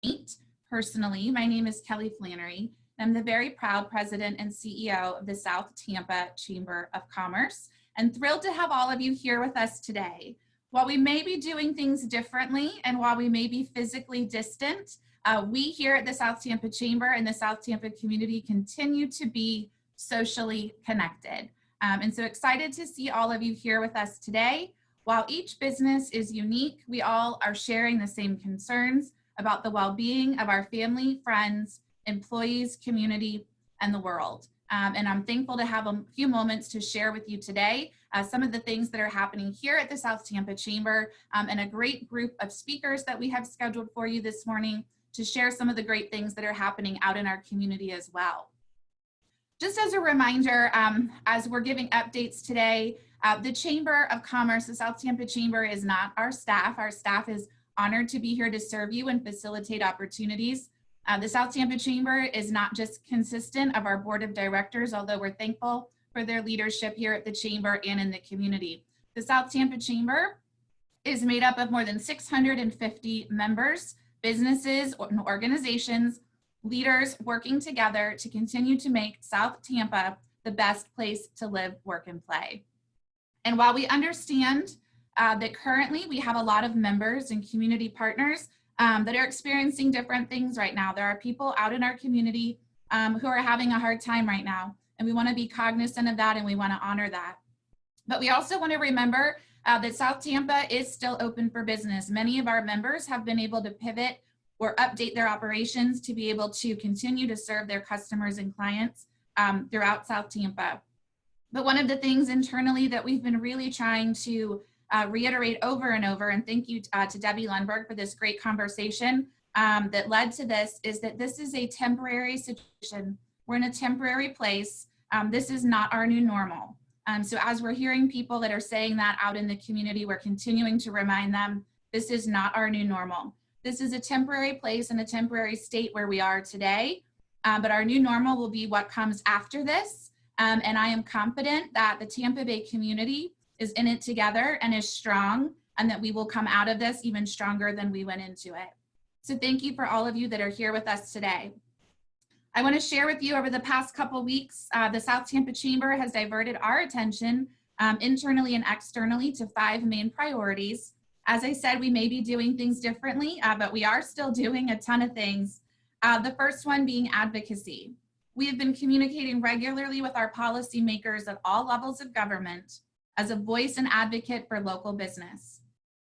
meet personally, my name is Kelly Flannery. I'm the very proud president and CEO of the South Tampa Chamber of Commerce, and thrilled to have all of you here with us today. While we may be doing things differently and while we may be physically distant, we here at the South Tampa Chamber and the South Tampa community continue to be socially connected. And so excited to see all of you here with us today. While each business is unique, we all are sharing the same concerns about the well-being of our family, friends, employees, community, and the world. And I'm thankful to have a few moments to share with you today some of the things that are happening here at the South Tampa Chamber and a great group of speakers that we have scheduled for you this morning to share some of the great things that are happening out in our community as well. Just as a reminder, as we're giving updates today, the Chamber of Commerce, the South Tampa Chamber, is not our staff. Our staff is honored to be here to serve you and facilitate opportunities. The South Tampa Chamber is not just consistent of our board of directors, although we're thankful for their leadership here at the Chamber and in the community. The South Tampa Chamber is made up of more than 650 members, businesses, and organizations, leaders working together to continue to make South Tampa the best place to live, work, and play. And while we understand that currently we have a lot of members and community partners that are experiencing different things right now. There are people out in our community who are having a hard time right now, and we want to be cognizant of that and we want to honor that. But we also want to remember that South Tampa is still open for business. Many of our members have been able to pivot or update their operations to be able to continue to serve their customers and clients throughout South Tampa. But one of the things internally that we've been really trying to reiterate over and over, and thank you to Debbie Lundberg for this great conversation that led to this, is that this is a temporary situation. We're in a temporary place. This is not our new normal. So as we're hearing people that are saying that out in the community, we're continuing to remind them, this is not our new normal. This is a temporary place and a temporary state where we are today, but our new normal will be what comes after this. And I am confident that the Tampa Bay community is in it together and is strong, and that we will come out of this even stronger than we went into it. So thank you for all of you that are here with us today. I want to share with you over the past couple weeks, the South Tampa Chamber has diverted our attention internally and externally to 5 main priorities. As I said, we may be doing things differently, but we are still doing a ton of things. The first one being advocacy. We have been communicating regularly with our policymakers at all levels of government as a voice and advocate for local business.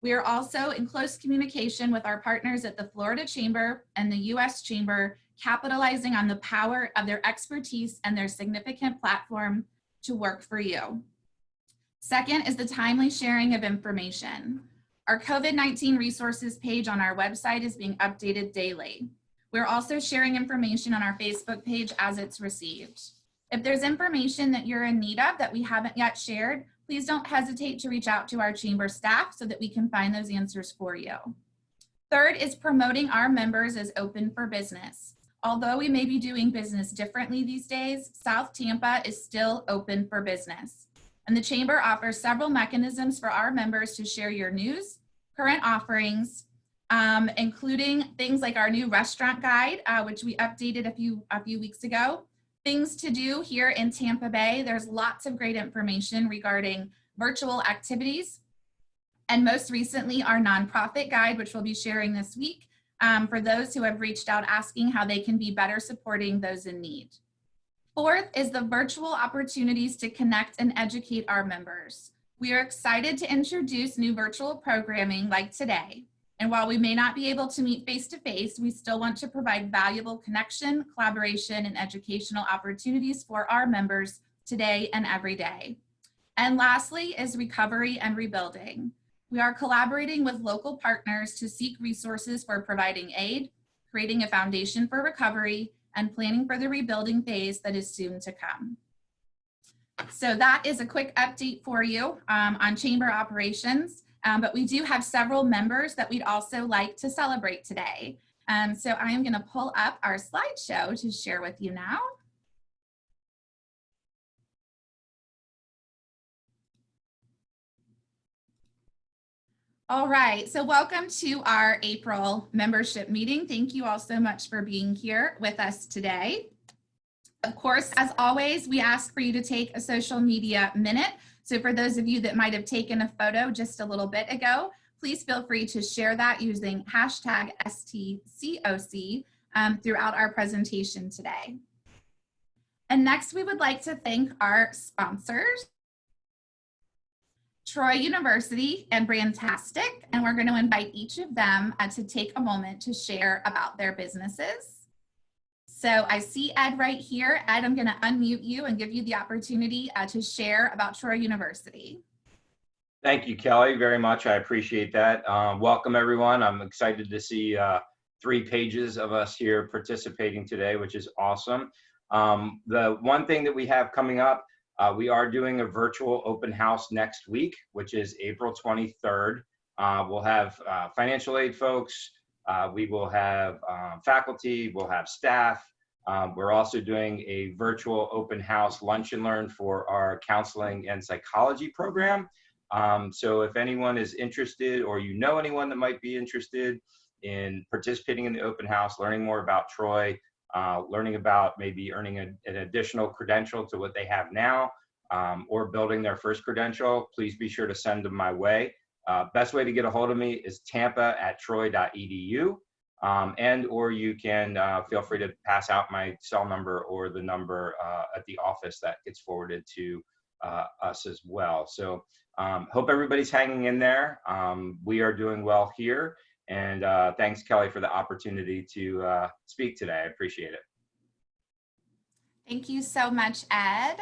We are also in close communication with our partners at the Florida Chamber and the US Chamber, capitalizing on the power of their expertise and their significant platform to work for you. Second is the timely sharing of information. Our COVID-19 resources page on our website is being updated daily. We're also sharing information on our Facebook page as it's received. If there's information that you're in need of that we haven't yet shared, please don't hesitate to reach out to our chamber staff so that we can find those answers for you. Third is promoting our members as open for business. Although we may be doing business differently these days, South Tampa is still open for business. And the Chamber offers several mechanisms for our members to share your news, current offerings, including things like our new restaurant guide, which we updated a few weeks ago. Things to do here in Tampa Bay. There's lots of great information regarding virtual activities. And most recently, our nonprofit guide, which we'll be sharing this week for those who have reached out asking how they can be better supporting those in need. Fourth is the virtual opportunities to connect and educate our members. We are excited to introduce new virtual programming like today. And while we may not be able to meet face-to-face, we still want to provide valuable connection, collaboration, and educational opportunities for our members today and every day. And lastly is recovery and rebuilding. We are collaborating with local partners to seek resources for providing aid, creating a foundation for recovery, and planning for the rebuilding phase that is soon to come. So that is a quick update for you on chamber operations. But we do have several members that we'd also like to celebrate today. So I am going to pull up our slideshow to share with you now. All right, so welcome to our April membership meeting. Thank you all so much for being here with us today. Of course, as always, we ask for you to take a social media minute. So for those of you that might have taken a photo just a little bit ago, please feel free to share that using hashtag STCOC throughout our presentation today. And next, we would like to thank our sponsors, Troy University and Brandtastic, and we're going to invite each of them to take a moment to share about their businesses. So I see Ed right here. Ed, I'm going to unmute you and give you the opportunity to share about Troy University. Thank you, Kelly, very much. I appreciate that. Welcome, everyone. I'm excited to see 3 pages of us here participating today, which is awesome. The one thing that we have coming up, we are doing a virtual open house next week, which is April 23rd. We'll have financial aid folks. We will have faculty. We'll have staff. We're also doing a virtual open house lunch and learn for our counseling and psychology program. So if anyone is interested, or you know anyone that might be interested in participating in the open house, learning more about Troy, learning about maybe earning an additional credential to what they have now, or building their first credential, please be sure to send them my way. Best way to get a hold of me is tampa@troy.edu, and or you can feel free to pass out my cell number or the number at the office that gets forwarded to us as well. So hope everybody's hanging in there. We are doing well here. And thanks, Kelly, for the opportunity to speak today. I appreciate it. Thank you so much, Ed.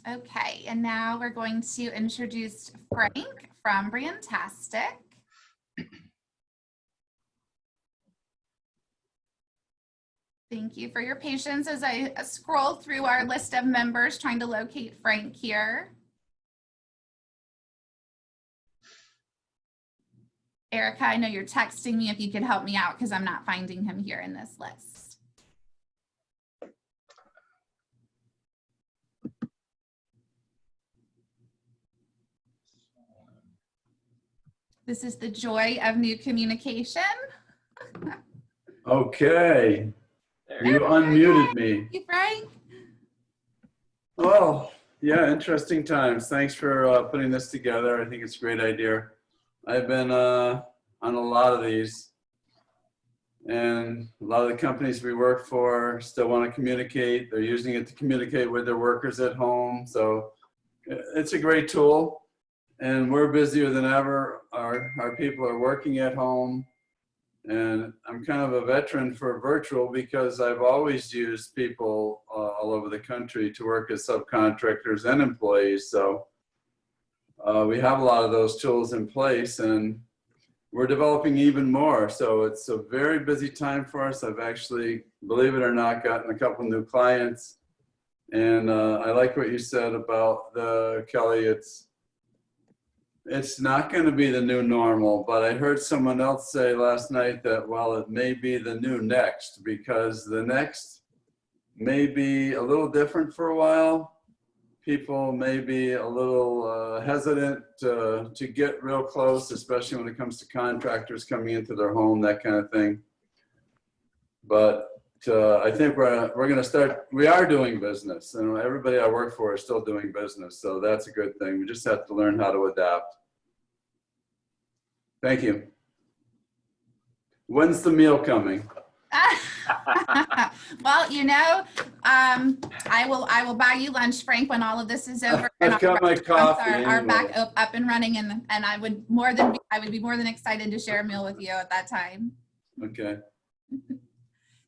Okay, and now we're going to introduce Frank from Brandtastic. Thank you for your patience as I scroll through our list of members trying to locate Frank here. Erica, I know you're texting me if you could help me out because I'm not finding him here in this list. This is the joy of new communication. Okay, you unmuted me. Thank you, Frank. Well, yeah, interesting times. Thanks for putting this together. I think it's a great idea. I've been on a lot of these, and a lot of the companies we work for still want to communicate. They're using it to communicate with their workers at home. So it's a great tool, and we're busier than ever. Our people are working at home, and I'm kind of a veteran for virtual because I've always used people all over the country to work as subcontractors and employees. So we have a lot of those tools in place, and we're developing even more. So it's a very busy time for us. I've actually, believe it or not, gotten a couple new clients. And I like what you said about Kelly. It's not going to be the new normal, but I heard someone else say last night that, well, it may be the new next, because the next may be a little different for a while. People may be a little hesitant to get real close, especially when it comes to contractors coming into their home, that kind of thing. But I think we're going to start, we are doing business, and everybody I work for is still doing business. So that's a good thing. We just have to learn how to adapt. Thank you. When's the meal coming? Well, you know, I will buy you lunch, Frank, when all of this is over. I've got my coffee. Are back up and running, and I would be more than excited to share a meal with you at that time. Okay.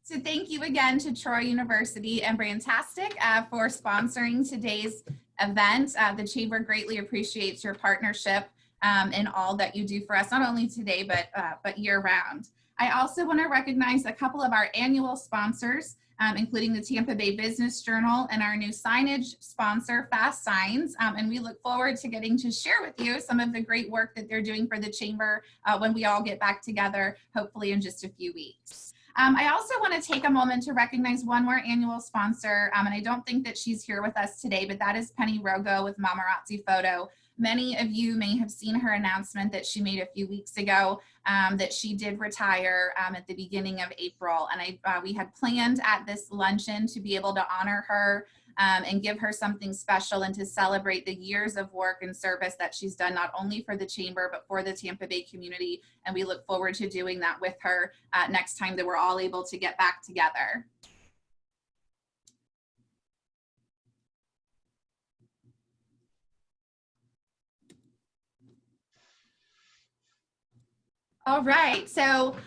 So thank you again to Troy University and Brandtastic for sponsoring today's event. The Chamber greatly appreciates your partnership and all that you do for us, not only today, but year round. I also want to recognize a couple of our annual sponsors, including the Tampa Bay Business Journal and our new signage sponsor, Fast Signs. And we look forward to getting to share with you some of the great work that they're doing for the Chamber when we all get back together, hopefully in just a few weeks. I also want to take a moment to recognize one more annual sponsor, and I don't think that she's here with us today, but that is Penny Rogo with Mamarazzi Photo. Many of you may have seen her announcement that she made a few weeks ago that she did retire at the beginning of April. And we had planned at this luncheon to be able to honor her and give her something special and to celebrate the years of work and service that she's done, not only for the Chamber, but for the Tampa Bay community. And we look forward to doing that with her next time that we're all able to get back together. All right, so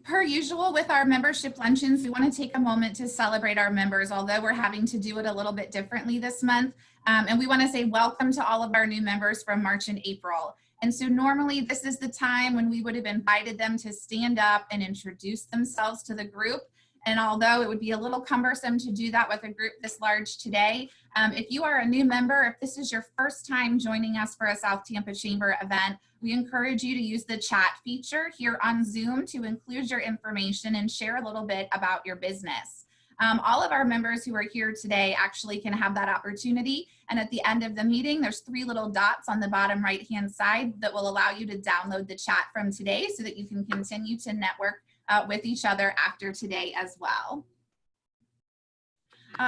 per usual with our membership luncheons, we want to take a moment to celebrate our members, although we're having to do it a little bit differently this month. And we want to say welcome to all of our new members from March and April. And so normally this is the time when we would have invited them to stand up and introduce themselves to the group. And although it would be a little cumbersome to do that with a group this large today, if you are a new member, if this is your first time joining us for a South Tampa Chamber event, we encourage you to use the chat feature here on Zoom to include your information and share a little bit about your business. All of our members who are here today actually can have that opportunity. And at the end of the meeting, there's 3 little dots on the bottom right-hand side that will allow you to download the chat from today so that you can continue to network with each other after today as well.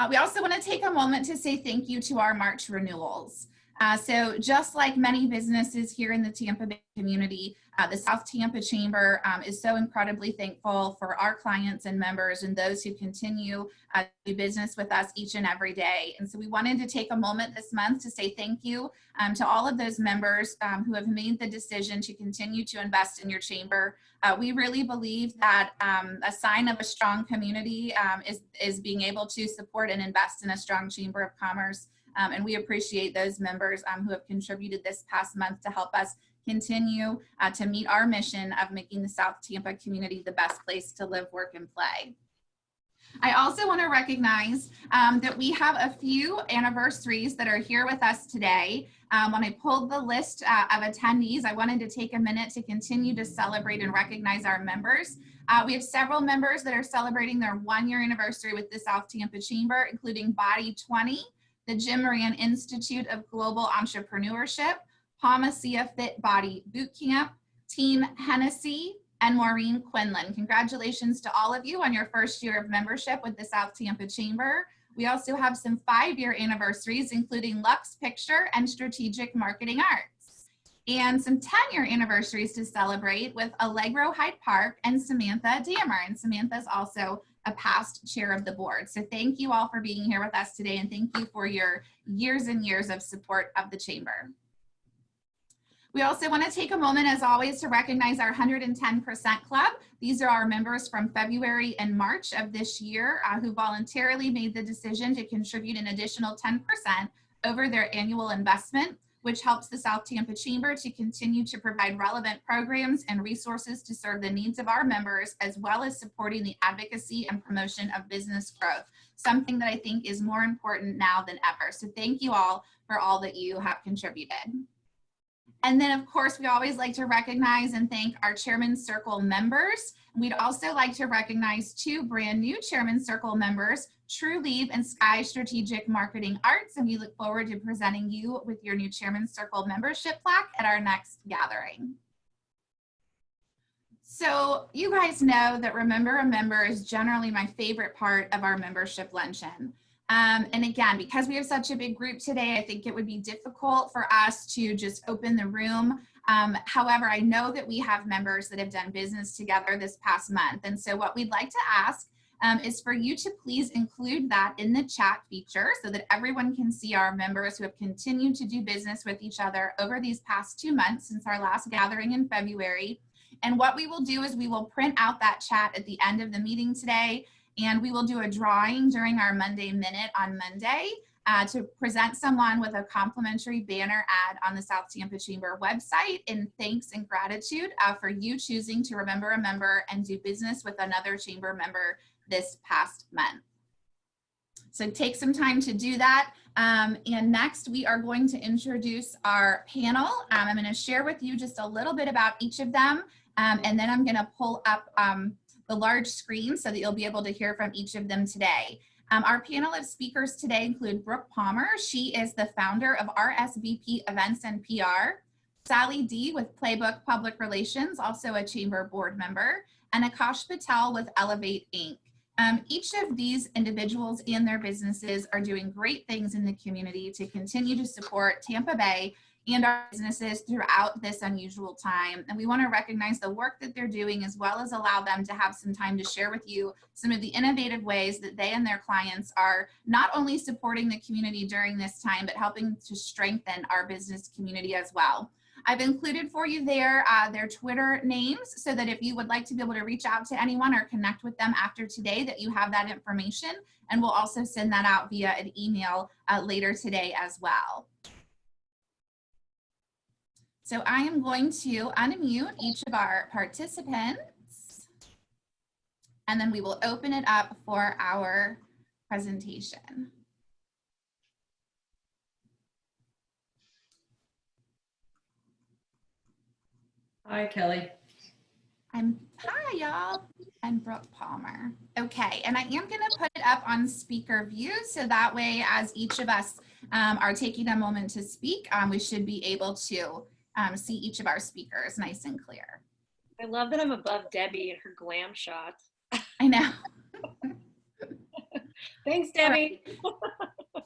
We also want to take a moment to say thank you to our March renewals. So just like many businesses here in the Tampa Bay community, the South Tampa Chamber is so incredibly thankful for our clients and members and those who continue to do business with us each and every day. And so we wanted to take a moment this month to say thank you to all of those members who have made the decision to continue to invest in your chamber. We really believe that a sign of a strong community is being able to support and invest in a strong Chamber of Commerce. And we appreciate those members who have contributed this past month to help us continue to meet our mission of making the South Tampa community the best place to live, work, and play. I also want to recognize that we have a few anniversaries that are here with us today. When I pulled the list of attendees, I wanted to take a minute to continue to celebrate and recognize our members. We have several members that are celebrating their 1-year anniversary with the South Tampa Chamber, including Body 20, the Jim Moran Institute of Global Entrepreneurship, Palmacia Fit Body Bootcamp, Team Hennessy, and Maureen Quinlan. Congratulations to all of you on your first year of membership with the South Tampa Chamber. We also have some 5-year anniversaries, including Lux Picture and Strategic Marketing Arts, and some 10-year anniversaries to celebrate with Allegro Hyde Park and Samantha Dammer. And Samantha is also a past chair of the board. So thank you all for being here with us today, and thank you for your years and years of support of the Chamber. We also want to take a moment, as always, to recognize our 110% Club. These are our members from February and March of this year who voluntarily made the decision to contribute an additional 10% over their annual investment, which helps the South Tampa Chamber to continue to provide relevant programs and resources to serve the needs of our members, as well as supporting the advocacy and promotion of business growth, something that I think is more important now than ever. So thank you all for all that you have contributed. And then, of course, we always like to recognize and thank our Chairman's Circle members. We'd also like to recognize 2 brand new Chairman's Circle members, True Leave and Sky Strategic Marketing Arts, and we look forward to presenting you with your new Chairman's Circle membership plaque at our next gathering. So you guys know that Remember a Member is generally my favorite part of our membership luncheon. And again, because we have such a big group today, I think it would be difficult for us to just open the room. However, I know that we have members that have done business together this past month. And so what we'd like to ask is for you to please include that in the chat feature so that everyone can see our members who have continued to do business with each other over these past 2 months since our last gathering in February. And what we will do is we will print out that chat at the end of the meeting today, and we will do a drawing during our Monday Minute on Monday to present someone with a complimentary banner ad on the South Tampa Chamber website in thanks and gratitude for you choosing to remember a member and do business with another chamber member this past month. So take some time to do that. And next we are going to introduce our panel. I'm going to share with you just a little bit about each of them, and then I'm going to pull up the large screen so that you'll be able to hear from each of them today. Our panel of speakers today include Brooke Palmer. She is the founder of RSBP Events and PR. Sally D with Playbook Public Relations, also a chamber board member, and Aakash Patel with Elevate Inc. Each of these individuals and their businesses are doing great things in the community to continue to support Tampa Bay and our businesses throughout this unusual time. And we want to recognize the work that they're doing, as well as allow them to have some time to share with you some of the innovative ways that they and their clients are not only supporting the community during this time, but helping to strengthen our business community as well. I've included for you there their Twitter names, so that if you would like to be able to reach out to anyone or connect with them after today, that you have that information, and we'll also send that out via an email later today as well. So I am going to unmute each of our participants, and then we will open it up for our presentation. Hi, Kelly. Hi, y'all. I'm Brooke Palmer. Okay, and I am going to put it up on speaker view, so that way, as each of us are taking a moment to speak, we should be able to see each of our speakers nice and clear. I love that I'm above Debbie in her glam shot. I know. Thanks, Debbie.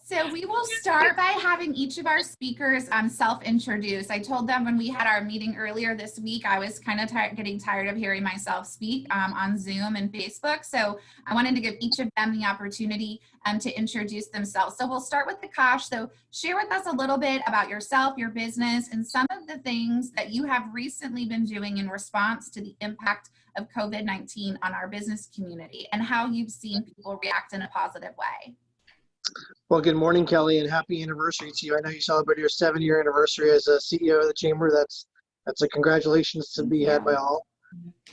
So we will start by having each of our speakers self-introduce. I told them when we had our meeting earlier this week, I was kind of getting tired of hearing myself speak on Zoom and Facebook. So I wanted to give each of them the opportunity to introduce themselves. So we'll start with Aakash. So share with us a little bit about yourself, your business, and some of the things that you have recently been doing in response to the impact of COVID-19 on our business community, and how you've seen people react in a positive way. Well, good morning, Kelly, and happy anniversary to you. I know you celebrated your 7-year anniversary as a CEO of the Chamber. That's a congratulations to be had by all.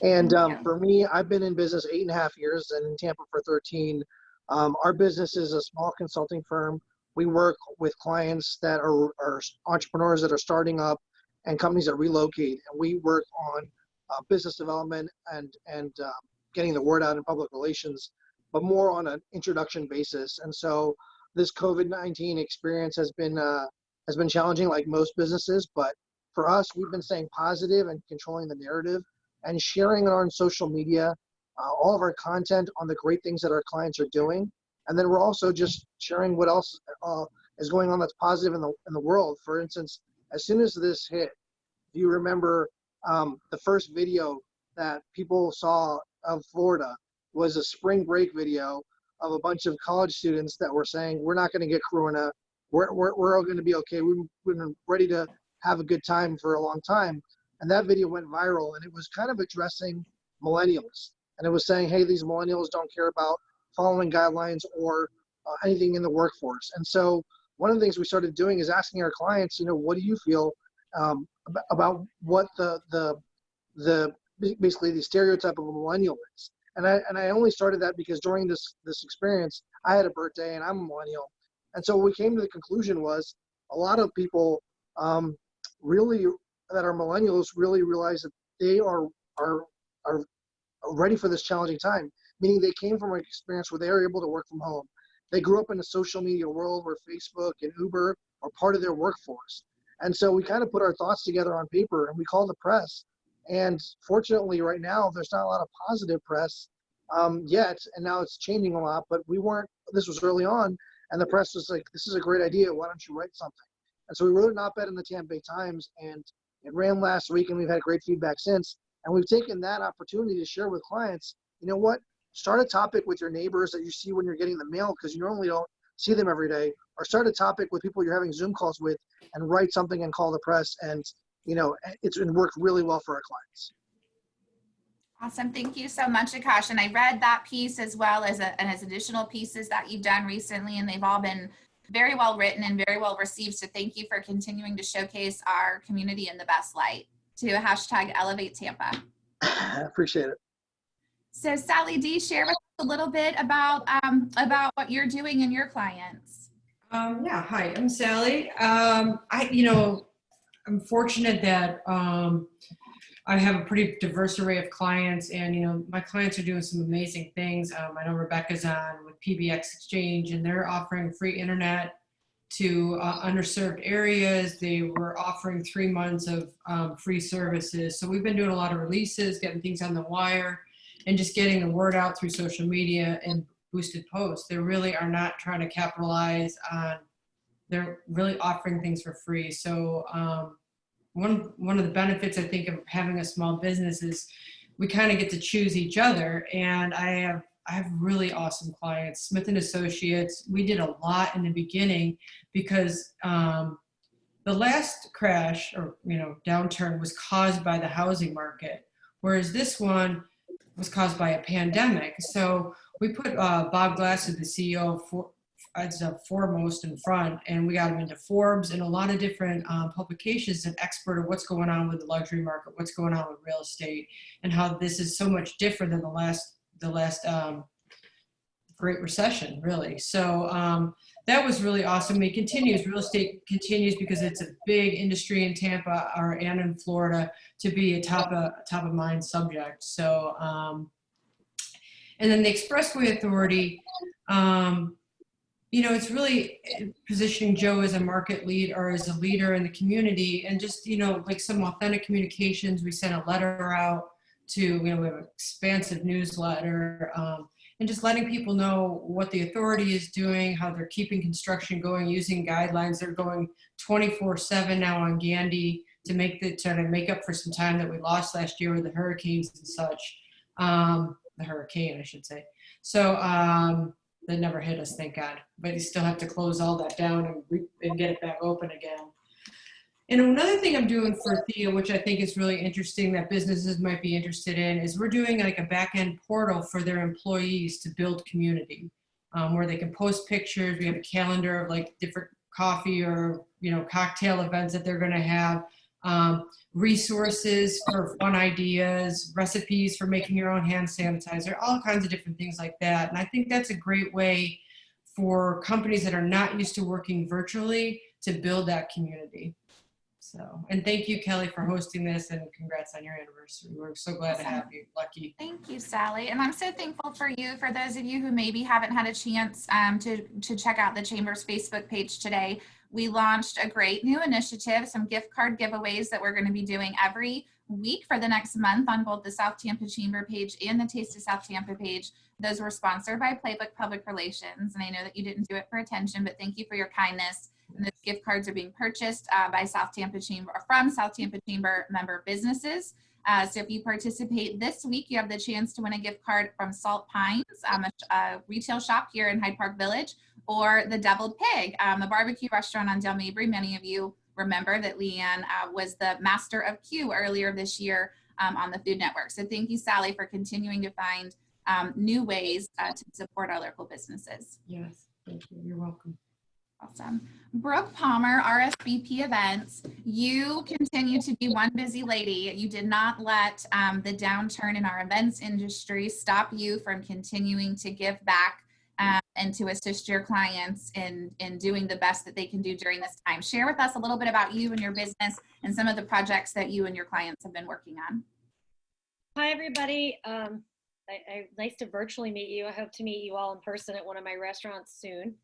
And for me, I've been in business 8.5 years and in Tampa for 13. Our business is a small consulting firm. We work with clients that are entrepreneurs that are starting up and companies that relocate. And we work on business development and getting the word out in public relations, but more on an introduction basis. And so this COVID-19 experience has been challenging, like most businesses, but for us, we've been staying positive and controlling the narrative and sharing on social media all of our content on the great things that our clients are doing. And then we're also just sharing what else is going on that's positive in the world. For instance, as soon as this hit, if you remember, the first video that people saw of Florida was a spring break video of a bunch of college students that were saying, we're not going to get corona, we're all going to be okay, we've been ready to have a good time for a long time. And that video went viral, and it was kind of addressing millennials. And it was saying, hey, these millennials don't care about following guidelines or anything in the workforce. And so one of the things we started doing is asking our clients, what do you feel about what basically the stereotype of a millennial is? And I only started that because during this experience, I had a birthday and I'm a millennial. And so what we came to the conclusion was a lot of people really that are millennials really realize that they are ready for this challenging time, meaning they came from an experience where they were able to work from home. They grew up in a social media world where Facebook and Uber are part of their workforce. And so we kind of put our thoughts together on paper and we called the press. And fortunately, right now, there's not a lot of positive press yet, and now it's changing a lot, but this was early on, and the press was like, this is a great idea, why don't you write something? And so we wrote an op-ed in the Tampa Bay Times, and it ran last week, and we've had great feedback since, and we've taken that opportunity to share with clients, you know what, start a topic with your neighbors that you see when you're getting the mail, because you normally don't see them every day, or start a topic with people you're having Zoom calls with, and write something and call the press, and it's worked really well for our clients. Awesome. Thank you so much, Aakash. And I read that piece as well as additional pieces that you've done recently, and they've all been very well written and very well received. So thank you for continuing to showcase our community in the best light. To #ElevateTampa. I appreciate it. So Sally D, share with us a little bit about what you're doing and your clients. Yeah, hi, I'm Sally. I'm fortunate that I have a pretty diverse array of clients, and my clients are doing some amazing things. I know Rebecca's on with PBX Exchange, and they're offering free internet to underserved areas. They were offering 3 months of free services. So we've been doing a lot of releases, getting things on the wire, and just getting the word out through social media and boosted posts. They really are not trying to capitalize on, they're really offering things for free. So one of the benefits, I think, of having a small business is we kind of get to choose each other. And I have really awesome clients. Smith & Associates, we did a lot in the beginning because the last crash or downturn was caused by the housing market, whereas this one was caused by a pandemic. So we put Bob Glass, the CEO, as foremost in front, and we got him into Forbes and a lot of different publications, an expert of what's going on with the luxury market, what's going on with real estate, and how this is so much different than the last Great Recession, really. So that was really awesome. It continues, real estate continues because it's a big industry in Tampa and in Florida to be a top of mind subject. So, and then the Expressway Authority, it's really positioning Joe as a market lead or as a leader in the community, and just, like some authentic communications. We sent a letter out to, we have an expansive newsletter, and just letting people know what the authority is doing, how they're keeping construction going, using guidelines. They're going 24/7 now on Gandy to try to make up for some time that we lost last year with the hurricanes and such. The hurricane, I should say. So that never hit us, thank God. But you still have to close all that down and get it back open again. And another thing I'm doing for Thea, which I think is really interesting that businesses might be interested in, is we're doing like a back-end portal for their employees to build community, where they can post pictures. We have a calendar of like different coffee or cocktail events that they're going to have, resources for fun ideas, recipes for making your own hand sanitizer, all kinds of different things like that. And I think that's a great way for companies that are not used to working virtually to build that community. So, and thank you, Kelly, for hosting this, and congrats on your anniversary. We're so glad to have you. Lucky. Thank you, Sally. And I'm so thankful for you. For those of you who maybe haven't had a chance to check out the Chamber's Facebook page today, we launched a great new initiative, some gift card giveaways that we're going to be doing every week for the next month on both the South Tampa Chamber page and the Taste of South Tampa page. Those were sponsored by Playbook Public Relations. And I know that you didn't do it for attention, but thank you for your kindness. And those gift cards are being purchased by South Tampa Chamber, or from South Tampa Chamber member businesses. So if you participate this week, you have the chance to win a gift card from Salt Pines, a retail shop here in Hyde Park Village, or the Deviled Pig, the barbecue restaurant on Del Mabry. Many of you remember that Leanne was the master of Q earlier this year on the Food Network. So thank you, Sally, for continuing to find new ways to support our local businesses. Yes, thank you. You're welcome. Awesome. Brooke Palmer, RSBP Events, you continue to be one busy lady. You did not let the downturn in our events industry stop you from continuing to give back and to assist your clients in doing the best that they can do during this time. Share with us a little bit about you and your business and some of the projects that you and your clients have been working on. Hi, everybody. Nice to virtually meet you. I hope to meet you all in person at one of my restaurants soon.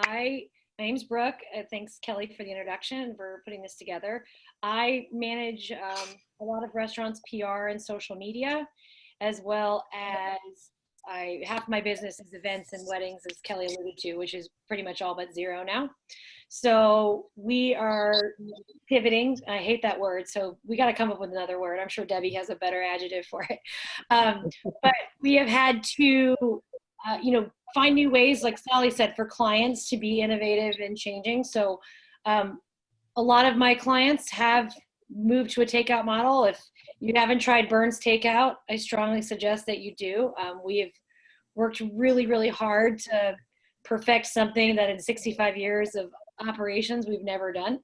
My name's Brooke. Thanks, Kelly, for the introduction and for putting this together. I manage a lot of restaurants, PR, and social media, as well as half my business is events and weddings, as Kelly alluded to, which is pretty much all but zero now. So we are pivoting. I hate that word, so we got to come up with another word. I'm sure Debbie has a better adjective for it. But we have had to, find new ways, like Sally said, for clients to be innovative and changing. So a lot of my clients have moved to a takeout model. If you haven't tried Burns Takeout, I strongly suggest that you do. We have worked really, really hard to perfect something that in 65 years of operations we've never done.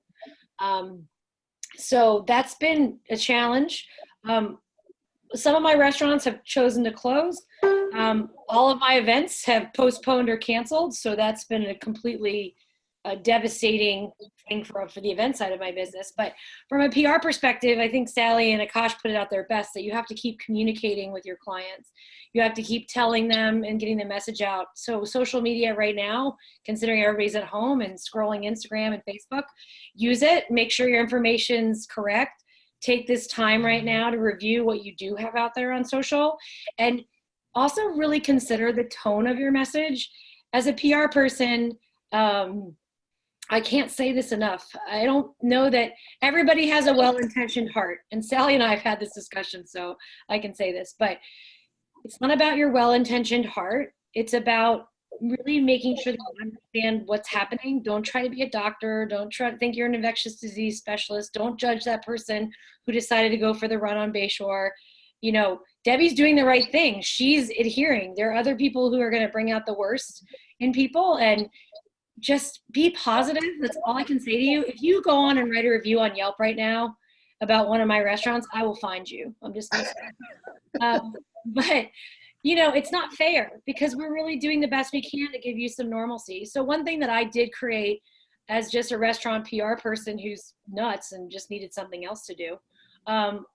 So that's been a challenge. Some of my restaurants have chosen to close. All of my events have postponed or canceled. So that's been a completely a devastating thing for the event side of my business. But from a PR perspective, I think Sally and Aakash put it out there best, that you have to keep communicating with your clients. You have to keep telling them and getting the message out. So social media right now, considering everybody's at home and scrolling Instagram and Facebook, use it. Make sure your information's correct. Take this time right now to review what you do have out there on social, and also really consider the tone of your message. As a PR person, I can't say this enough. I don't know that everybody has a well-intentioned heart. And Sally and I have had this discussion, so I can say this. But it's not about your well-intentioned heart. It's about really making sure that you understand what's happening. Don't try to be a doctor. Don't try to think you're an infectious disease specialist. Don't judge that person who decided to go for the run on Bayshore. You know, Debbie's doing the right thing. She's adhering. There are other people who are going to bring out the worst in people, and just be positive. That's all I can say to you. If you go on and write a review on Yelp right now about one of my restaurants, I will find you. I'm just going to say. But, you know, it's not fair, because we're really doing the best we can to give you some normalcy. So one thing that I did create as just a restaurant PR person who's nuts and just needed something else to do,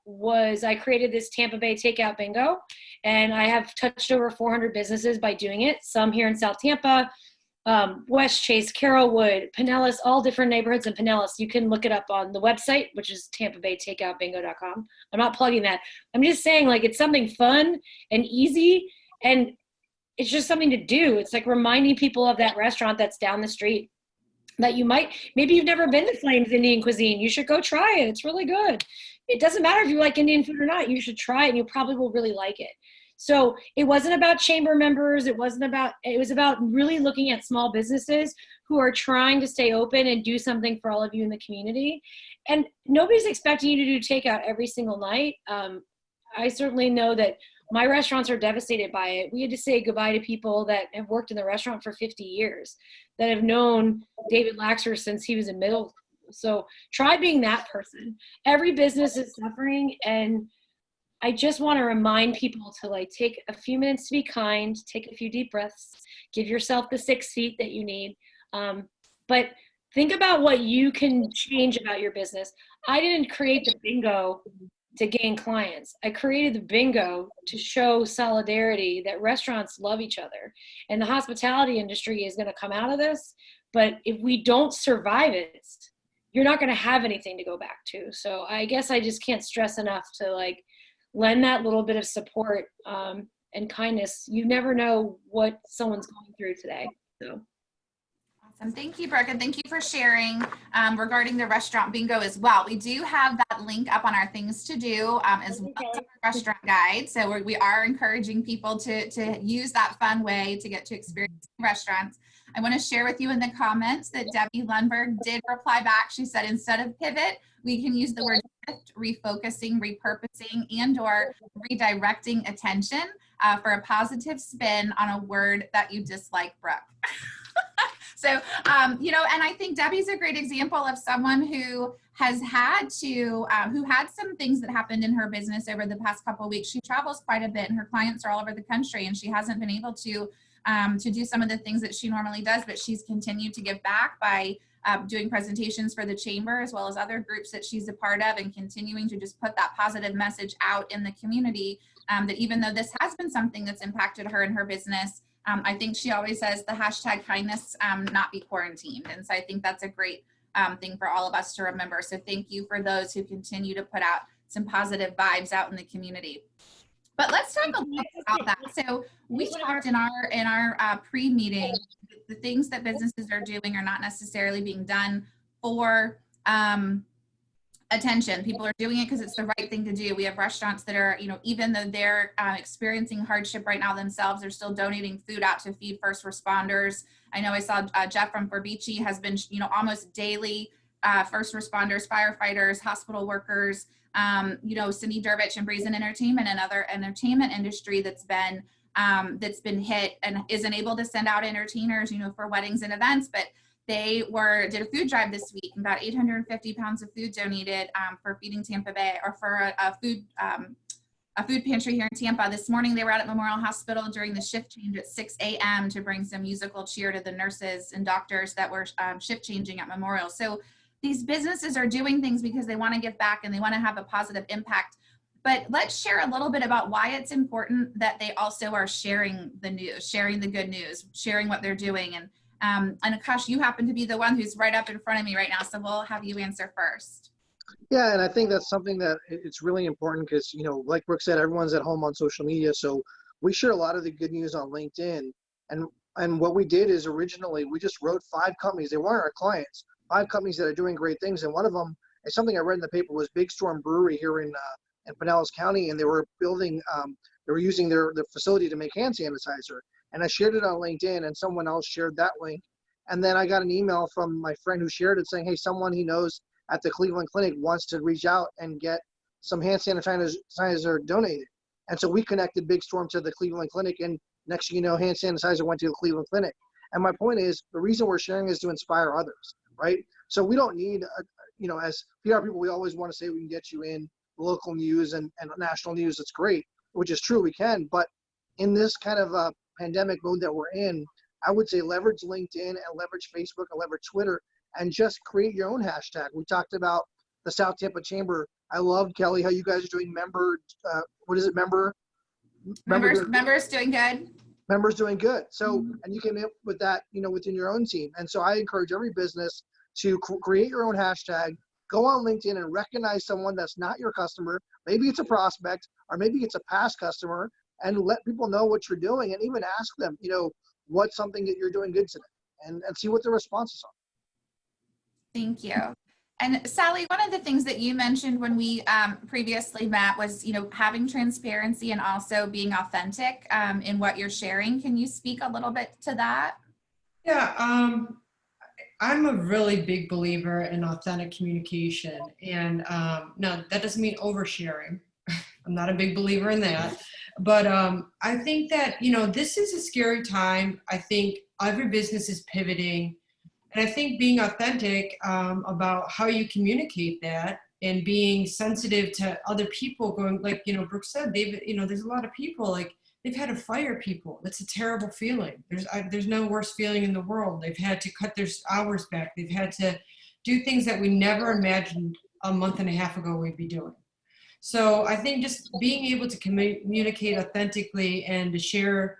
was I created this Tampa Bay takeout bingo, and I have touched over 400 businesses by doing it. Some here in South Tampa, West Chase, Carrollwood, Pinellas, all different neighborhoods in Pinellas. You can look it up on the website, which is tampabaytakeoutbingo.com. I'm not plugging that. I'm just saying, like, it's something fun and easy, and it's just something to do. It's like reminding people of that restaurant that's down the street that you might, maybe you've never been to Flames Indian Cuisine. You should go try it. It's really good. It doesn't matter if you like Indian food or not. You should try it, and you probably will really like it. So it wasn't about chamber members. It was about really looking at small businesses who are trying to stay open and do something for all of you in the community. And nobody's expecting you to do takeout every single night. I certainly know that my restaurants are devastated by it. We had to say goodbye to people that have worked in the restaurant for 50 years, that have known David Laxer since he was in middle. So try being that person. Every business is suffering, and I just want to remind people to, like, take a few minutes to be kind, take a few deep breaths, give yourself the 6 feet that you need. But think about what you can change about your business. I didn't create the bingo to gain clients. I created the bingo to show solidarity, that restaurants love each other. And the hospitality industry is going to come out of this. But if we don't survive it, you're not going to have anything to go back to. So I guess I just can't stress enough to, like, lend that little bit of support and kindness. You never know what someone's going through today. So. Awesome. Thank you, Brooke, and thank you for sharing regarding the restaurant bingo as well. We do have that link up on our things to do as well as our restaurant guide. So we are encouraging people to use that fun way to get to experience restaurants. I want to share with you in the comments that Debbie Lundberg did reply back. She said, instead of pivot, we can use the word shift, refocusing, repurposing, and or redirecting attention for a positive spin on a word that you dislike, Brooke. So, you know, and I think Debbie's a great example of someone who has had to, who had some things that happened in her business over the past couple of weeks. She travels quite a bit, and her clients are all over the country, and she hasn't been able to do some of the things that she normally does, but she's continued to give back by doing presentations for the chamber as well as other groups that she's a part of, and continuing to just put that positive message out in the community that even though this has been something that's impacted her in her business, I think she always says the hashtag kindness not be quarantined. And so I think that's a great thing for all of us to remember. So thank you for those who continue to put out some positive vibes out in the community. But let's talk a little bit about that. So we talked in our pre-meeting, the things that businesses are doing are not necessarily being done for attention. People are doing it because it's the right thing to do. We have restaurants that are, you know, even though they're experiencing hardship right now themselves, they're still donating food out to feed first responders. I know I saw Jeff from Forbici has been, you know, almost daily first responders, firefighters, hospital workers, you know, Cindy Dervich and Breeze and Entertainment, another entertainment industry that's been hit and isn't able to send out entertainers, you know, for weddings and events, but they did a food drive this week, and about 850 pounds of food donated for Feeding Tampa Bay, or for a food a food pantry here in Tampa. This morning they were out at Memorial Hospital during the shift change at 6 a.m. to bring some musical cheer to the nurses and doctors that were shift changing at Memorial. So these businesses are doing things because they want to give back and they want to have a positive impact. But let's share a little bit about why it's important that they also are sharing the news, sharing the good news, sharing what they're doing. And Aakash, you happen to be the one who's right up in front of me right now, so we'll have you answer first. Yeah, and I think that's something that it's really important because, you know, like Brooke said, everyone's at home on social media. So we share a lot of the good news on LinkedIn. And what we did is originally we just wrote 5 companies. They weren't our clients, 5 companies that are doing great things. And one of them, and something I read in the paper, was Big Storm Brewery here in Pinellas County. And they were building, they were using their facility to make hand sanitizer. And I shared it on LinkedIn and someone else shared that link. And then I got an email from my friend who shared it saying, hey, someone he knows at the Cleveland Clinic wants to reach out and get some hand sanitizer donated. And so we connected Big Storm to the Cleveland Clinic, and next thing you know, hand sanitizer went to the Cleveland Clinic. And my point is, the reason we're sharing is to inspire others, right? So we don't need, you know, as PR people, we always want to say we can get you in local news and national news. It's great, which is true, we can. But in this kind of pandemic mode that we're in, I would say leverage LinkedIn and leverage Facebook and leverage Twitter and just create your own hashtag. We talked about the South Tampa Chamber. I love, Kelly, how you guys are doing what is it, Members doing good. Members doing good. So, and you can with that, you know, within your own team. And so I encourage every business to create your own hashtag, go on LinkedIn and recognize someone that's not your customer. Maybe it's a prospect or maybe it's a past customer, and let people know what you're doing and even ask them, you know, what's something that you're doing good today, and see what the responses are. Thank you. And Sally, one of the things that you mentioned when we previously met was, you know, having transparency and also being authentic in what you're sharing. Can you speak a little bit to that? Yeah, I'm a really big believer in authentic communication. And no, that doesn't mean oversharing. I'm not a big believer in that. But I think that, you know, this is a scary time. I think every business is pivoting. And I think being authentic about how you communicate that and being sensitive to other people going, like, you know, Brooke said, you know, there's a lot of people, like, they've had to fire people. That's a terrible feeling. There's no worse feeling in the world. They've had to cut their hours back. They've had to do things that we never imagined a month and a half ago we'd be doing. So I think just being able to communicate authentically and to share,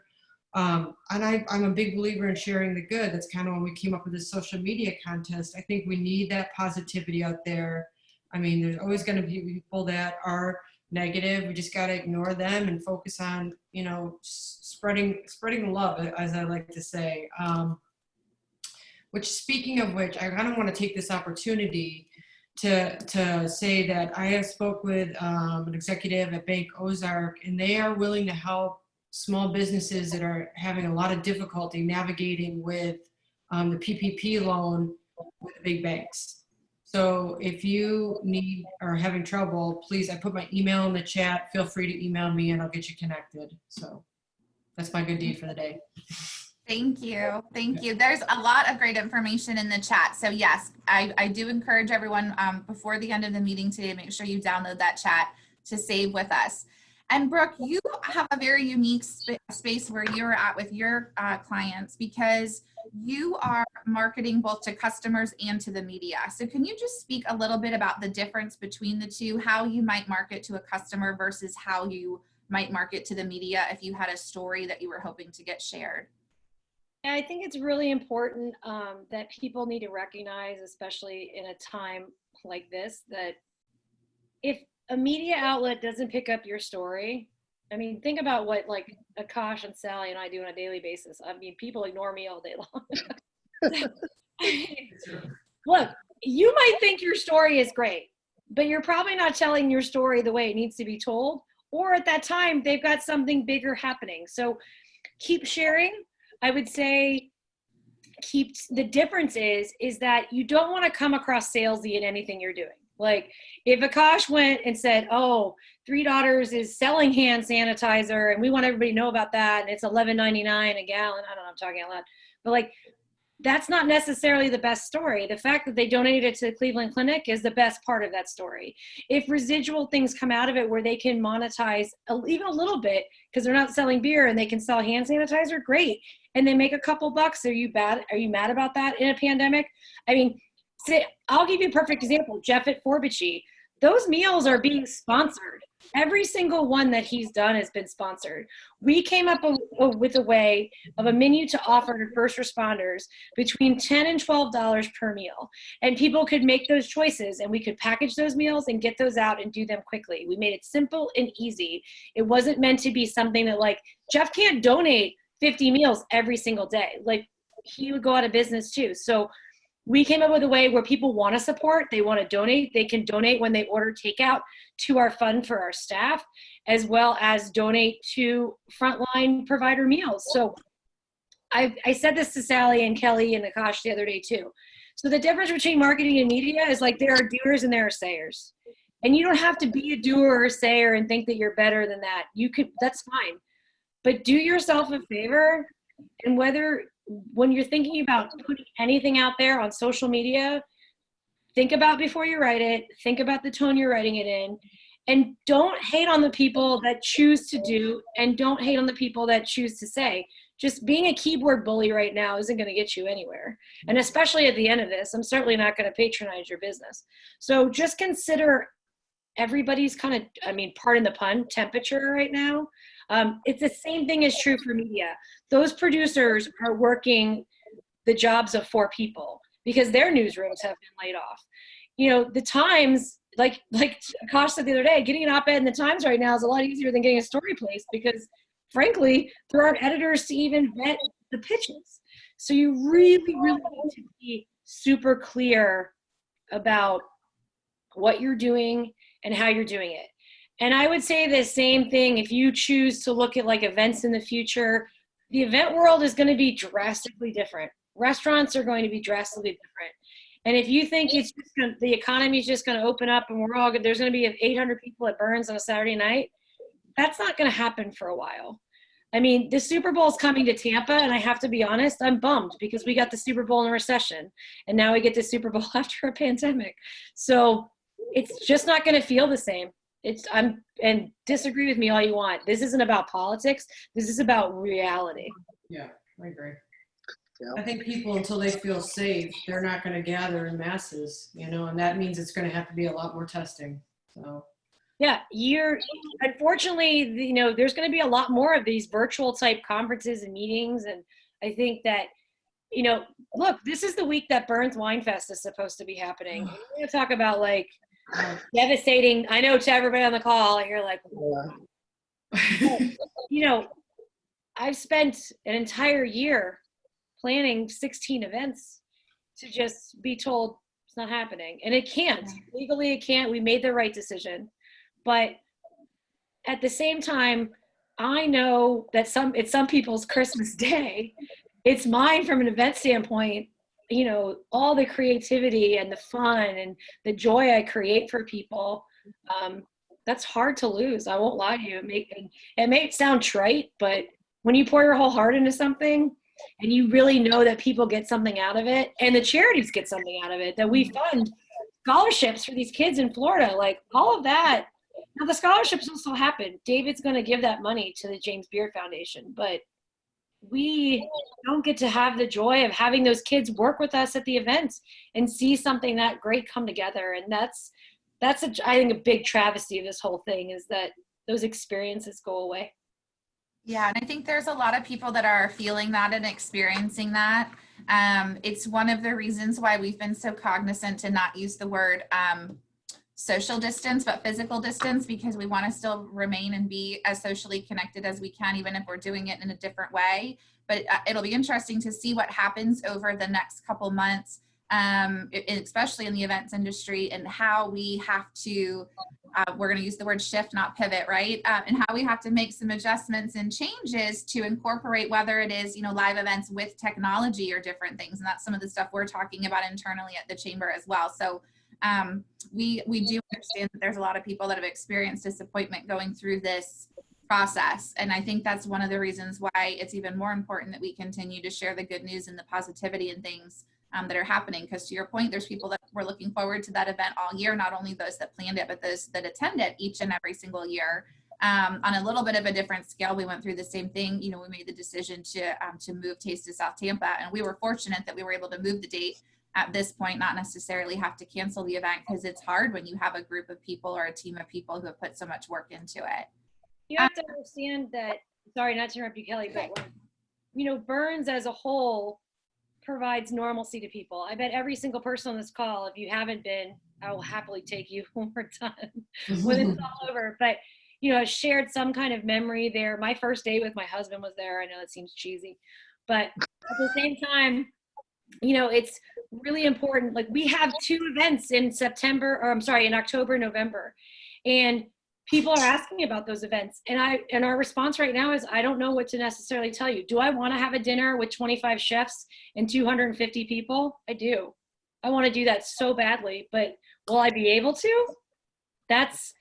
and I'm a big believer in sharing the good. That's kind of when we came up with this social media contest. I think we need that positivity out there. I mean, there's always going to be people that are negative. We just got to ignore them and focus on, you know, spreading love, as I like to say. Which, speaking of which, I kind of want to take this opportunity to say that I have spoke with an executive at Bank Ozark, and they are willing to help small businesses that are having a lot of difficulty navigating with the PPP loan with the big banks. So if you need or having trouble, please, I put my email in the chat. Feel free to email me and I'll get you connected. So that's my good deed for the day. Thank you. Thank you. There's a lot of great information in the chat. So yes, I do encourage everyone before the end of the meeting today, make sure you download that chat to save with us. And Brooke, you have a very unique space where you're at with your clients because you are marketing both to customers and to the media. So can you just speak a little bit about the difference between the two, how you might market to a customer versus how you might market to the media if you had a story that you were hoping to get shared? I think it's really important that people need to recognize, especially in a time like this, that if a media outlet doesn't pick up your story, I mean, think about what like Aakash and Sally and I do on a daily basis. I mean, people ignore me all day long. Look, you might think your story is great, but you're probably not telling your story the way it needs to be told, or at that time, they've got something bigger happening. So keep sharing. I would say the difference is that you don't want to come across salesy in anything you're doing. Like if Aakash went and said, oh, Three Daughters is selling hand sanitizer and we want everybody to know about that and it's $11.99 a gallon. I don't know, I'm talking out loud. But like that's not necessarily the best story. The fact that they donated it to the Cleveland Clinic is the best part of that story. If residual things come out of it where they can monetize even a little bit because they're not selling beer and they can sell hand sanitizer, great. And they make a couple bucks. Are you mad about that in a pandemic? I mean, I'll give you a perfect example. Jeff at Forbici. Those meals are being sponsored. Every single one that he's done has been sponsored. We came up with a way of a menu to offer to first responders between $10 and $12 per meal. And people could make those choices and we could package those meals and get those out and do them quickly. We made it simple and easy. It wasn't meant to be something that like, Jeff can't donate 50 meals every single day. Like he would go out of business too. So we came up with a way where people want to support, they want to donate, they can donate when they order takeout to our fund for our staff, as well as donate to frontline provider meals. So I said this to Sally and Kelly and Aakash the other day too. So the difference between marketing and media is like there are doers and there are sayers. And you don't have to be a doer or a sayer and think that you're better than that. You could, that's fine. But do yourself a favor, and when you're thinking about putting anything out there on social media, think about before you write it, think about the tone you're writing it in, and don't hate on the people that choose to do, and don't hate on the people that choose to say. Just being a keyboard bully right now isn't going to get you anywhere. And especially at the end of this, I'm certainly not going to patronize your business. So just consider everybody's kind of, I mean, pardon the pun, temperature right now. It's the same thing is true for media. Those producers are working the jobs of 4 people because their newsrooms have been laid off. You know, the Times, like Aakash said the other day, getting an op-ed in the Times right now is a lot easier than getting a story placed because, frankly, there aren't editors to even vet the pitches. So you really, really need to be super clear about what you're doing and how you're doing it. And I would say the same thing if you choose to look at like events in the future. The event world is going to be drastically different. Restaurants are going to be drastically different. And if you think it's just the economy is just going to open up and there's going to be 800 people at Burns on a Saturday night, that's not going to happen for a while. I mean, the Super Bowl is coming to Tampa, and I have to be honest, I'm bummed because we got the Super Bowl in a recession, and now we get the Super Bowl after a pandemic. So it's just not going to feel the same. And disagree with me all you want. This isn't about politics. This is about reality. Yeah, I agree. Yeah. I think people, until they feel safe, they're not going to gather in masses, you know, and that means it's going to have to be a lot more testing. So. Yeah, unfortunately, you know, there's going to be a lot more of these virtual type conferences and meetings. And I think that, you know, look, this is the week that Burns Wine Fest is supposed to be happening. We're going to talk about like devastating, I know to everybody on the call, you're like, you know, I've spent an entire year planning 16 events to just be told it's not happening. And it can't. Legally, it can't. We made the right decision. But at the same time, I know that it's some people's Christmas day. It's mine from an event standpoint. You know, all the creativity and the fun and the joy I create for people, that's hard to lose. I won't lie to you. It may sound trite, but when you pour your whole heart into something and you really know that people get something out of it and the charities get something out of it, that we fund scholarships for these kids in Florida, like all of that. Now the scholarships will still happen. David's going to give that money to the James Beard Foundation, but we don't get to have the joy of having those kids work with us at the events and see something that great come together. And that's I think a big travesty of this whole thing is that those experiences go away. Yeah, and I think there's a lot of people that are feeling that and experiencing that. It's one of the reasons why we've been so cognizant to not use the word social distance, but physical distance, because we want to still remain and be as socially connected as we can, even if we're doing it in a different way. But it'll be interesting to see what happens over the next couple months, especially in the events industry, and how we have to, we're going to use the word shift, not pivot, right? And how we have to make some adjustments and changes to incorporate, whether it is, you know, live events with technology or different things. And that's some of the stuff we're talking about internally at the chamber as well. So we do understand that there's a lot of people that have experienced disappointment going through this process. And I think that's one of the reasons why it's even more important that we continue to share the good news and the positivity and things that are happening. Because to your point, there's people that were looking forward to that event all year, not only those that planned it, but those that attend it each and every single year. On a little bit of a different scale, we went through the same thing. You know, we made the decision to move Taste to South Tampa, and we were fortunate that we were able to move the date at this point, not necessarily have to cancel the event, because it's hard when you have a group of people or a team of people who have put so much work into it. You have to understand that, sorry, not to interrupt you, Kelly, but like, you know, Burns as a whole provides normalcy to people. I bet every single person on this call, if you haven't been, I will happily take you one more time when it's all over. But you know, shared some kind of memory there. My first date with my husband was there. I know that seems cheesy, but at the same time, you know, it's really important. Like, we have 2 events in in October, November, and people are asking about those events. And our response right now is, I don't know what to necessarily tell you. Do I want to have a dinner with 25 chefs and 250 people? I do. I want to do that so badly, but will I be able to? That's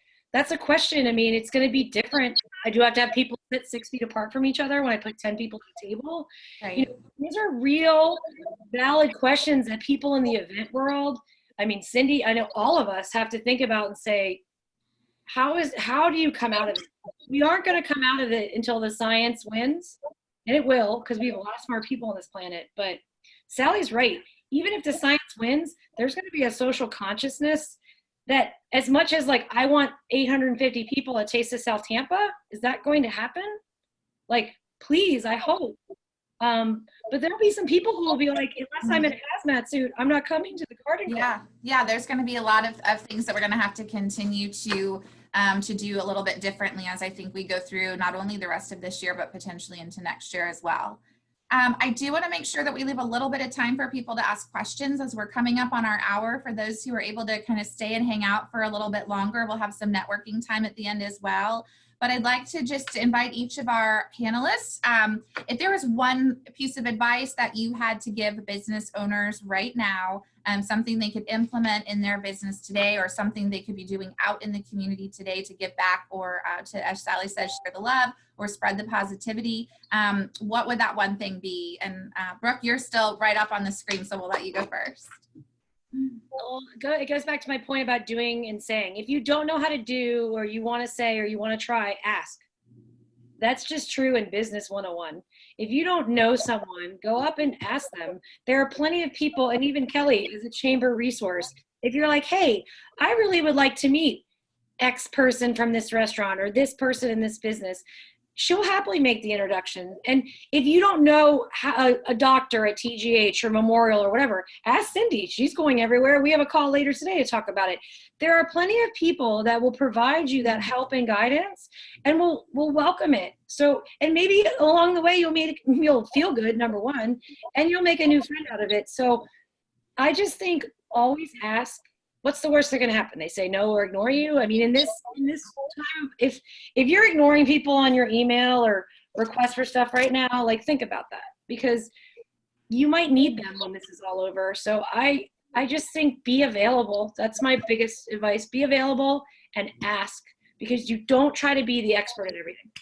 a question. I mean, it's going to be different. I do have to have people sit 6 feet apart from each other when I put 10 people at the table. Right. You know, these are real, valid questions that people in the event world, I mean, Cindy, I know all of us have to think about and say, how do you come out of it? We aren't going to come out of it until the science wins, and it will, because we have a lot of smart people on this planet. But Sally's right. Even if the science wins, there's going to be a social consciousness that, as much as like, I want 850 people at Taste of South Tampa, is that going to happen? Like, please, I hope. But there'll be some people who will be like, unless I'm in a hazmat suit, I'm not coming to the garden club. Yeah, there's going to be a lot of things that we're going to have to continue to do a little bit differently as I think we go through not only the rest of this year, but potentially into next year as well. I do want to make sure that we leave a little bit of time for people to ask questions as we're coming up on our hour. For those who are able to kind of stay and hang out for a little bit longer, we'll have some networking time at the end as well. But I'd like to just invite each of our panelists. If there was one piece of advice that you had to give business owners right now, something they could implement in their business today, or something they could be doing out in the community today to give back, or to, as Sally says, share the love or spread the positivity, what would that one thing be? And Brooke, you're still right up on the screen, so we'll let you go first. Well, it goes back to my point about doing and saying. If you don't know how to do, or you want to say, or you want to try, ask. That's just true in business 101. If you don't know someone, go up and ask them. There are plenty of people, and even Kelly is a chamber resource. If you're like, hey, I really would like to meet X person from this restaurant or this person in this business, she'll happily make the introduction. And if you don't know how, a doctor at TGH or Memorial or whatever, ask Cindy. She's going everywhere. We have a call later today to talk about it. There are plenty of people that will provide you that help and guidance, and will welcome it. So, and maybe along the way you'll feel good, number one, and you'll make a new friend out of it. So I just think always ask. What's the worst that's going to happen? They say no or ignore you. I mean, in this time, if you're ignoring people on your email or requests for stuff right now, like, think about that, because you might need them when this is all over. So I just think be available. That's my biggest advice. Be available and ask, because you don't try to be the expert at everything.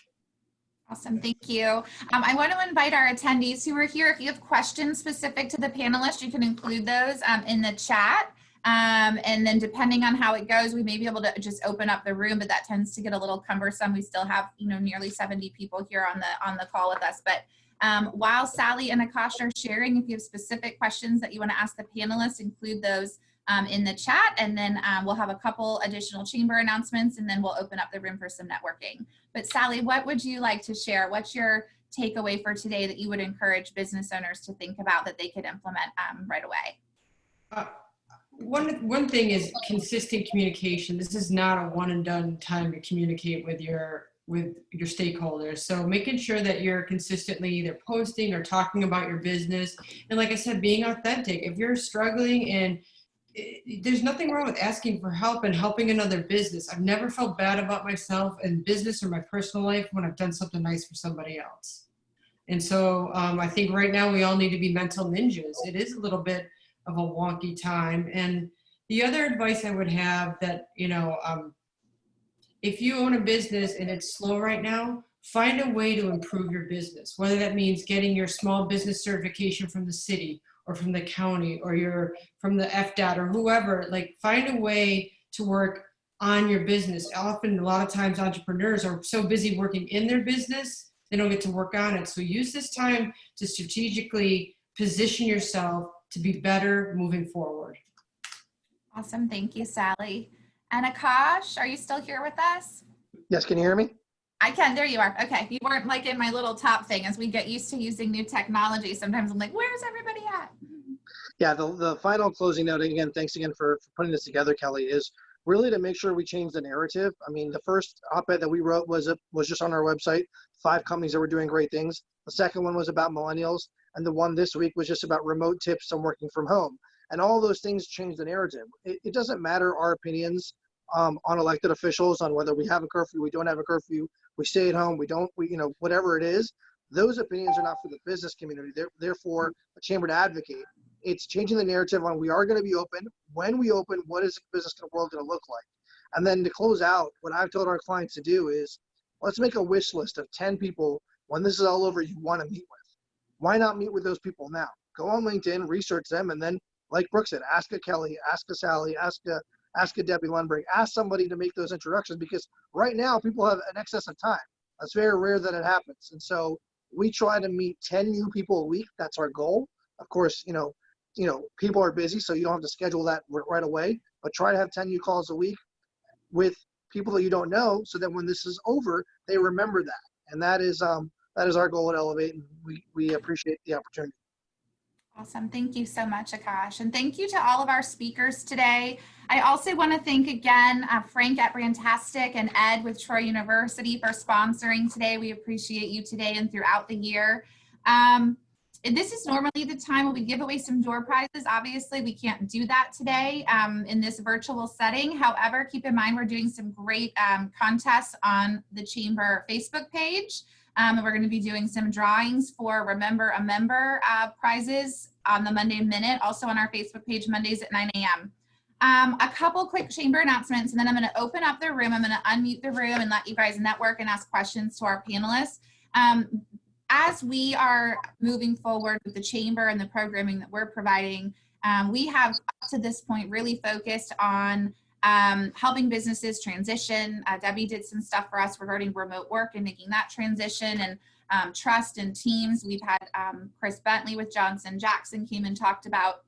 Awesome, thank you. I want to invite our attendees who are here. If you have questions specific to the panelists, you can include those in the chat. And then depending on how it goes, we may be able to just open up the room, but that tends to get a little cumbersome. We still have, nearly 70 people here on the call with us. But while Sally and Aakash are sharing, if you have specific questions that you want to ask the panelists, include those in the chat, and then we'll have a couple additional chamber announcements, and then we'll open up the room for some networking. But Sally, what would you like to share? What's your takeaway for today that you would encourage business owners to think about that they could implement right away? One thing is consistent communication. This is not a one and done time to communicate with your stakeholders. So making sure that you're consistently either posting or talking about your business. And like I said, being authentic. If you're struggling, and there's nothing wrong with asking for help and helping another business. I've never felt bad about myself in business or my personal life when I've done something nice for somebody else. And so I think right now we all need to be mental ninjas. It is a little bit of a wonky time. And the other advice I would have that, if you own a business and it's slow right now, find a way to improve your business, whether that means getting your small business certification from the city or from the county or from the FDOT or whoever. Like, find a way to work on your business. Often, a lot of times entrepreneurs are so busy working in their business, they don't get to work on it. So use this time to strategically position yourself to be better moving forward. Awesome. Thank you, Sally. And Aakash, are you still here with us? Yes, can you hear me? I can. There you are. Okay. You weren't like in my little top thing. As we get used to using new technology, sometimes I'm like, where's everybody at? Yeah, the final closing note, again, thanks again for putting this together, Kelly, is really to make sure we change the narrative. I mean, the first op-ed that we wrote was just on our website, 5 companies that were doing great things. The second one was about millennials, and the one this week was just about remote tips on working from home. And all those things change the narrative. It doesn't matter our opinions on elected officials, on whether we have a curfew, we don't have a curfew, we stay at home, we don't, whatever it is. Those opinions are not for the business community. They're for a chamber to advocate. It's changing the narrative on we are going to be open. When we open, what is the business world going to look like? And then to close out, what I've told our clients to do is, let's make a wish list of 10 people when this is all over you want to meet with. Why not meet with those people now? Go on LinkedIn, research them, and then, like Brooke said, ask a Kelly, ask a Sally, ask a Debbie Lundberg, ask somebody to make those introductions, because right now people have an excess of time. It's very rare that it happens. And so we try to meet 10 new people a week. That's our goal. Of course, people are busy, so you don't have to schedule that right away, but try to have 10 new calls a week with people that you don't know, so that when this is over, they remember that. And that is our goal at Elevate, and we appreciate the opportunity. Awesome. Thank you so much, Aakash. And thank you to all of our speakers today. I also want to thank again Frank at Brandtastic and Ed with Troy University for sponsoring today. We appreciate you today and throughout the year. This is normally the time when we give away some door prizes. Obviously, we can't do that today in this virtual setting. However, keep in mind we're doing some great contests on the Chamber Facebook page. And we're going to be doing some drawings for Remember a Member prizes on the Monday Minute, also on our Facebook page, Mondays at 9 a.m. A couple quick Chamber announcements, and then I'm going to open up the room. I'm going to unmute the room and let you guys network and ask questions to our panelists. As we are moving forward with the Chamber and the programming that we're providing, we have up to this point really focused on helping businesses transition. Debbie did some stuff for us regarding remote work and making that transition, and trust and teams. We've had Chris Bentley with Johnson Jackson came and talked about,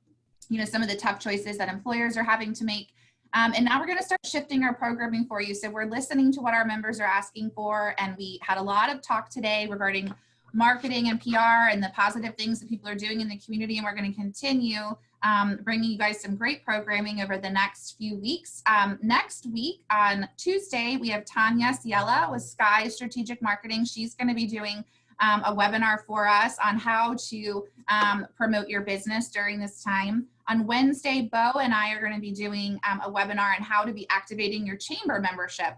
some of the tough choices that employers are having to make. And now we're going to start shifting our programming for you. So we're listening to what our members are asking for, and we had a lot of talk today regarding marketing and PR and the positive things that people are doing in the community, and we're going to continue bringing you guys some great programming over the next few weeks. Next week on Tuesday, we have Tanya Ciela with Sky Strategic Marketing. She's going to be doing a webinar for us on how to promote your business during this time. On Wednesday, Bo and I are going to be doing a webinar on how to be activating your chamber membership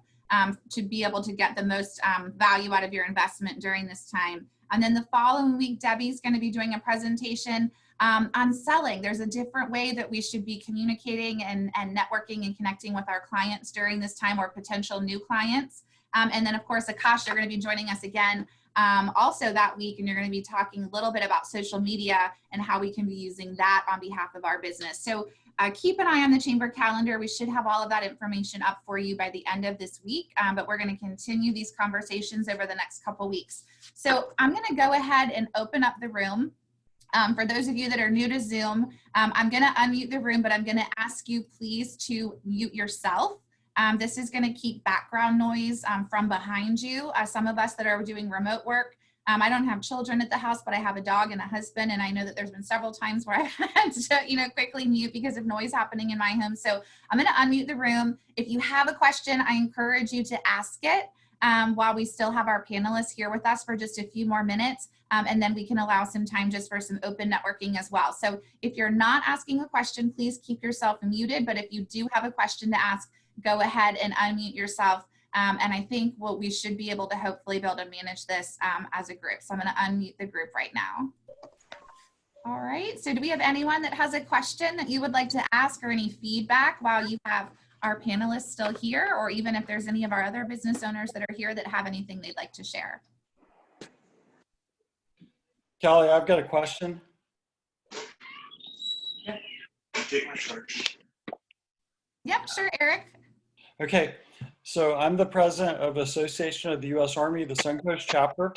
to be able to get the most value out of your investment during this time. And then the following week, Debbie's going to be doing a presentation on selling. There's a different way that we should be communicating and networking and connecting with our clients during this time, or potential new clients. And then, of course, Aakash, you're going to be joining us again also that week, and you're going to be talking a little bit about social media and how we can be using that on behalf of our business. So keep an eye on the Chamber calendar. We should have all of that information up for you by the end of this week, but we're going to continue these conversations over the next couple weeks. So I'm going to go ahead and open up the room. For those of you that are new to Zoom, I'm going to unmute the room, but I'm going to ask you please to mute yourself. This is going to keep background noise from behind you. Some of us that are doing remote work, I don't have children at the house, but I have a dog and a husband, and I know that there's been several times where I've had to, quickly mute because of noise happening in my home. So I'm going to unmute the room. If you have a question, I encourage you to ask it while we still have our panelists here with us for just a few more minutes, and then we can allow some time just for some open networking as well. So if you're not asking a question, please keep yourself muted, but if you do have a question to ask, go ahead and unmute yourself. And I think we should be able to hopefully be able to manage this as a group. So I'm going to unmute the group right now. All right. So do we have anyone that has a question that you would like to ask, or any feedback while you have our panelists still here, or even if there's any of our other business owners that are here that have anything they'd like to share. Kelly, I've got a question. Yep, sure, Eric. Okay, so I'm the president of Association of the U.S. Army, the Suncoast chapter,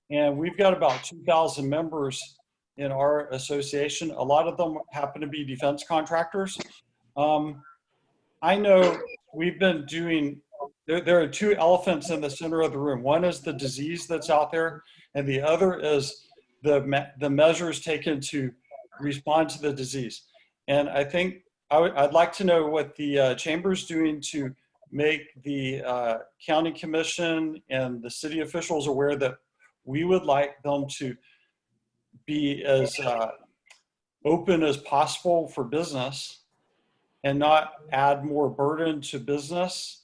and we've got about 2,000 members in our association. A lot of them happen to be defense contractors. I know we've been doing, there are two elephants in the center of the room. One is the disease that's out there, and the other is the measures taken to respond to the disease. And I think I'd like to know what the chamber's doing to make the county commission and the city officials aware that we would like them to be as open as possible for business and not add more burden to business,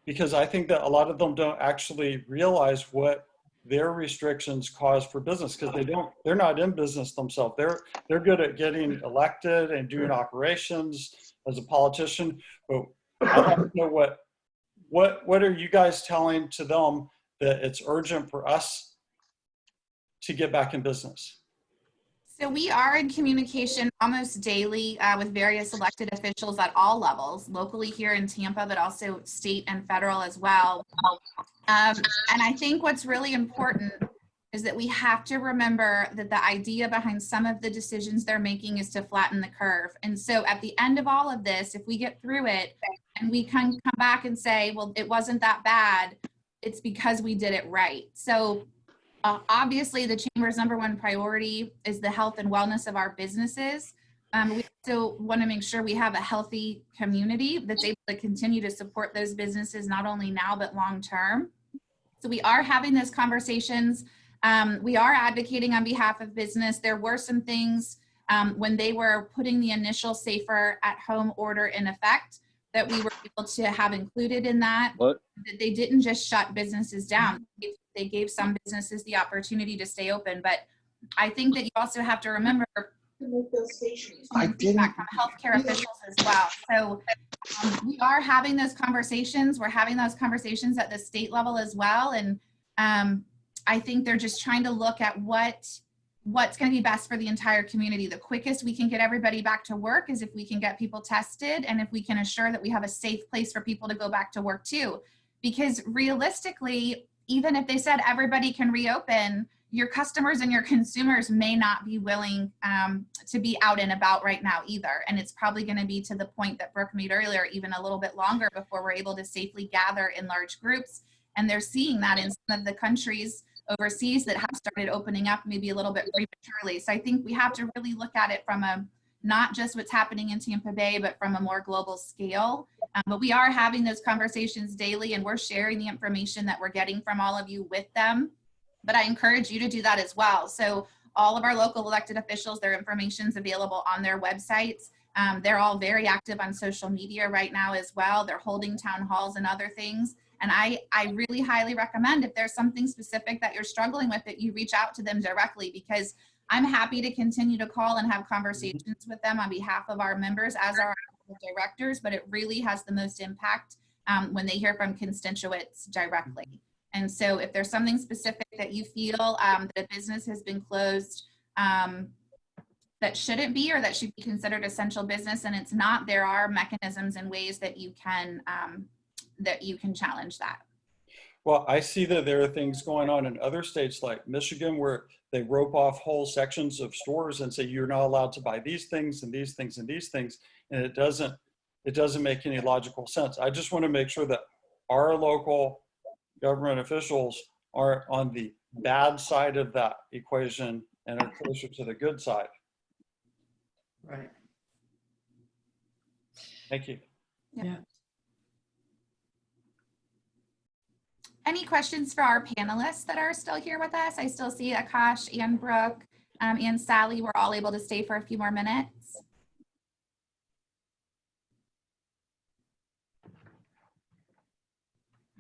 because I think that a lot of them don't actually realize what their restrictions cause for business, because they're not in business themselves. They're good at getting elected and doing operations as a politician, but I'd like to know what are you guys telling to them that it's urgent for us to get back in business? So we are in communication almost daily with various elected officials at all levels, locally here in Tampa, but also state and federal as well. And I think what's really important is that we have to remember that the idea behind some of the decisions they're making is to flatten the curve. And so at the end of all of this, if we get through it and we can come back and say, well, it wasn't that bad, it's because we did it right. So obviously, the Chamber's #1 priority is the health and wellness of our businesses. We also want to make sure we have a healthy community that's able to continue to support those businesses, not only now, but long term. So we are having those conversations. We are advocating on behalf of business. There were some things when they were putting the initial safer at home order in effect that we were able to have included in that. That they didn't just shut businesses down. They gave some businesses the opportunity to stay open, but I think that you also have to remember feedback from healthcare officials as well. So we are having those conversations. We're having those conversations at the state level as well. And I think they're just trying to look at what's going to be best for the entire community. The quickest we can get everybody back to work is if we can get people tested and if we can assure that we have a safe place for people to go back to work too. Because realistically, even if they said everybody can reopen, your customers and your consumers may not be willing to be out and about right now either. And it's probably going to be to the point that Brooke made earlier, even a little bit longer before we're able to safely gather in large groups. And they're seeing that in some of the countries overseas that have started opening up maybe a little bit prematurely. So I think we have to really look at it from not just what's happening in Tampa Bay, but from a more global scale. But we are having those conversations daily, and we're sharing the information that we're getting from all of you with them. But I encourage you to do that as well. So all of our local elected officials, their information is available on their websites. They're all very active on social media right now as well. They're holding town halls and other things. And I really highly recommend, if there's something specific that you're struggling with, that you reach out to them directly, because I'm happy to continue to call and have conversations with them on behalf of our members as our directors, but it really has the most impact when they hear from constituents directly. And so if there's something specific that you feel that a business has been closed that shouldn't be, or that should be considered essential business and it's not, there are mechanisms and ways that you can challenge that. Well, I see that there are things going on in other states like Michigan where they rope off whole sections of stores and say you're not allowed to buy these things and these things and these things, and it doesn't make any logical sense. I just want to make sure that our local government officials are on the bad side of that equation and are closer to the good side. Right. Thank you. Yeah. Any questions for our panelists that are still here with us? I still see Aakash and Brooke and Sally. We're all able to stay for a few more minutes.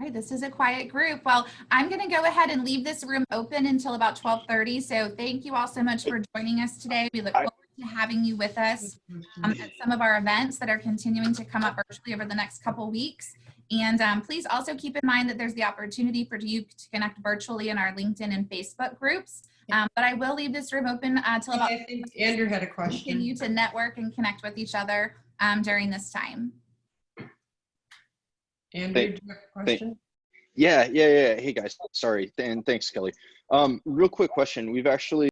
All right, this is a quiet group. Well, I'm going to go ahead and leave this room open until about 12:30. So thank you all so much for joining us today. We look forward to having you with us at some of our events that are continuing to come up virtually over the next couple weeks. And please also keep in mind that there's the opportunity for you to connect virtually in our LinkedIn and Facebook groups. But I will leave this room open till about. I think Andrew had a question. Continue to network and connect with each other during this time. Andrew, do you have a question? Yeah. Hey guys, sorry, and thanks, Kelly. Real quick question. We've actually